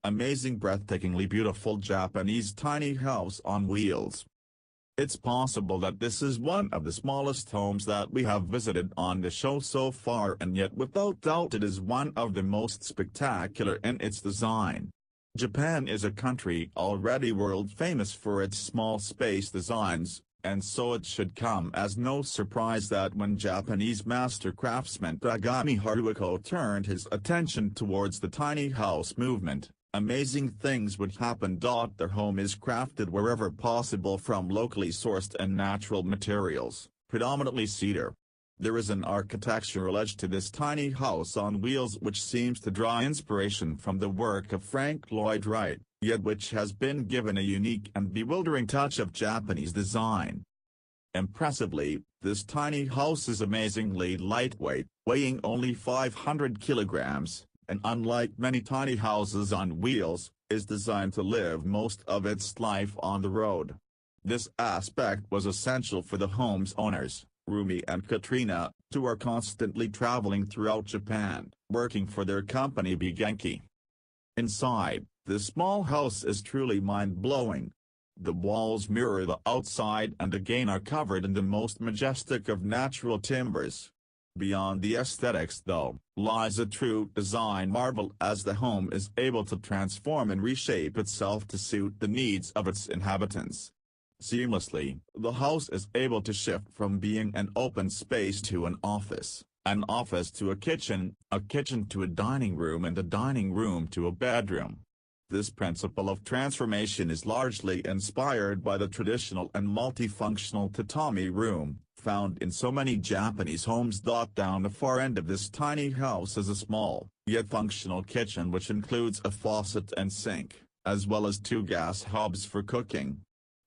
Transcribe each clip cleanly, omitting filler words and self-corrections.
amazing, breathtakingly beautiful Japanese tiny house on wheels. It's possible that this is one of the smallest homes that we have visited on the show so far, and yet without doubt it is one of the most spectacular in its design. Japan is a country already world famous for its small space designs, and so it should come as no surprise that when Japanese master craftsman Tagami Haruhiko turned his attention towards the tiny house movement, amazing things would happen. Their home is crafted wherever possible from locally sourced and natural materials, predominantly cedar. There is an architectural edge to this tiny house on wheels which seems to draw inspiration from the work of Lloyd Wright, yet which has been given a unique and bewildering touch of Japanese design. Impressively, this tiny house is amazingly lightweight, weighing only 500 kilograms, and unlike many tiny houses on wheels, is designed to live most of its life on the road. This aspect was essential for the home's owners, Rumi and Katrina, who are constantly traveling throughout Japan, working for their company Genki. Inside, this small house is truly mind-blowing. The walls mirror the outside and again are covered in the most majestic of natural timbers. Beyond the aesthetics, though, lies a true design marvel, as the home is able to transform and reshape itself to suit the needs of its inhabitants. Seamlessly, the house is able to shift from being an open space to an office to a kitchen to a dining room, and a dining room to a bedroom. This principle of transformation is largely inspired by the traditional and multifunctional tatami room, found in so many Japanese homes. Down the far end of this tiny house is a small, yet functional kitchen which includes a faucet and sink, as well as 2 gas hobs for cooking.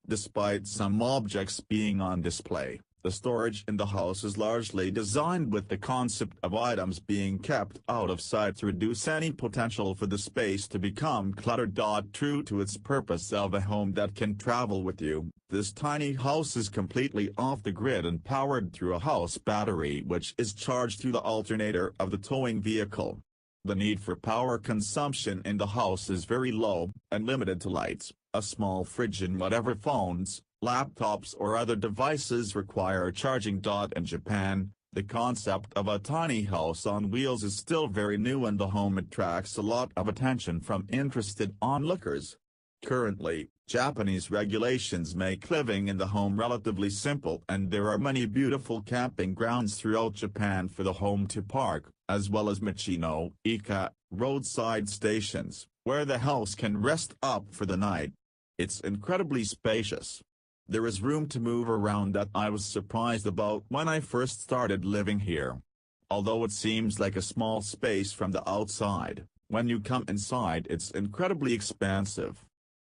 Despite some objects being on display, the storage in the house is largely designed with the concept of items being kept out of sight to reduce any potential for the space to become cluttered. True to its purpose of a home that can travel with you, this tiny house is completely off the grid and powered through a house battery which is charged through the alternator of the towing vehicle. The need for power consumption in the house is very low, and limited to lights, a small fridge, and whatever phones, laptops or other devices require charging. In Japan, the concept of a tiny house on wheels is still very new, and the home attracts a lot of attention from interested onlookers. Currently, Japanese regulations make living in the home relatively simple, and there are many beautiful camping grounds throughout Japan for the home to park, as well as Michino, Ika, roadside stations, where the house can rest up for the night. It's incredibly spacious. There is room to move around that I was surprised about when I first started living here. Although it seems like a small space from the outside, when you come inside it's incredibly expansive.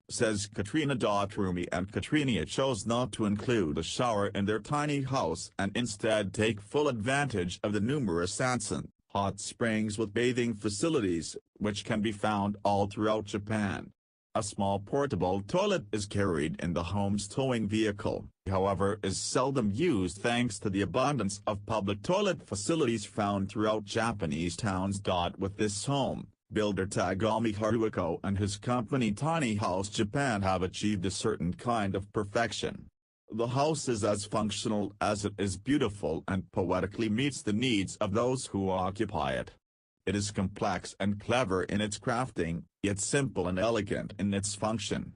Says Katrina. Rumi and Katrina chose not to include a shower in their tiny house and instead take full advantage of the numerous onsen, hot springs with bathing facilities, which can be found all throughout Japan. A small portable toilet is carried in the home's towing vehicle, however is seldom used thanks to the abundance of public toilet facilities found throughout Japanese towns. With this home, builder Tagami Haruhiko and his company Tiny House Japan have achieved a certain kind of perfection. The house is as functional as it is beautiful and poetically meets the needs of those who occupy it. It is complex and clever in its crafting, yet simple and elegant in its function.